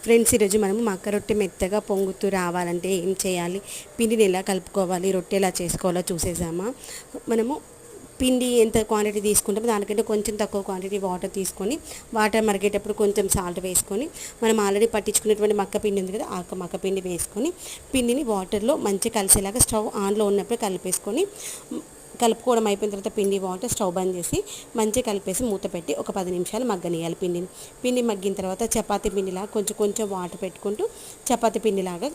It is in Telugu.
ఫ్రెండ్స్, ఈరోజు మనము మక్క రొట్టె మెత్తగా పొంగుతూ రావాలంటే ఏం చేయాలి, పిండిని ఎలా కలుపుకోవాలి, రొట్టె ఎలా చేసుకోవాలో చూసేసామా. మనము పిండి ఎంత క్వాంటిటీ తీసుకుంటామో దానికంటే కొంచెం తక్కువ క్వాంటిటీ వాటర్ తీసుకొని, వాటర్ మరిగేటప్పుడు కొంచెం సాల్ట్ వేసుకొని, మనం ఆల్రెడీ పట్టించుకున్నటువంటి మక్క పిండి ఉంది కదా, ఆ మక్క పిండి వేసుకొని పిండిని వాటర్లో మంచిగా కలిసేలాగా స్టవ్ ఆన్లో ఉన్నప్పుడే కలిపేసుకొని, కలుపుకోవడం అయిపోయిన తర్వాత పిండి వాటర్ స్టవ్ బంద్ చేసి మంచిగా కలిపేసి మూత పెట్టి ఒక 10 నిమిషాలు మగ్గనియాలి. పిండి మగ్గిన తర్వాత చపాతీ పిండిలాగా కొంచెం కొంచెం వాటర్ పెట్టుకుంటూ చపాతీ పిండిలాగా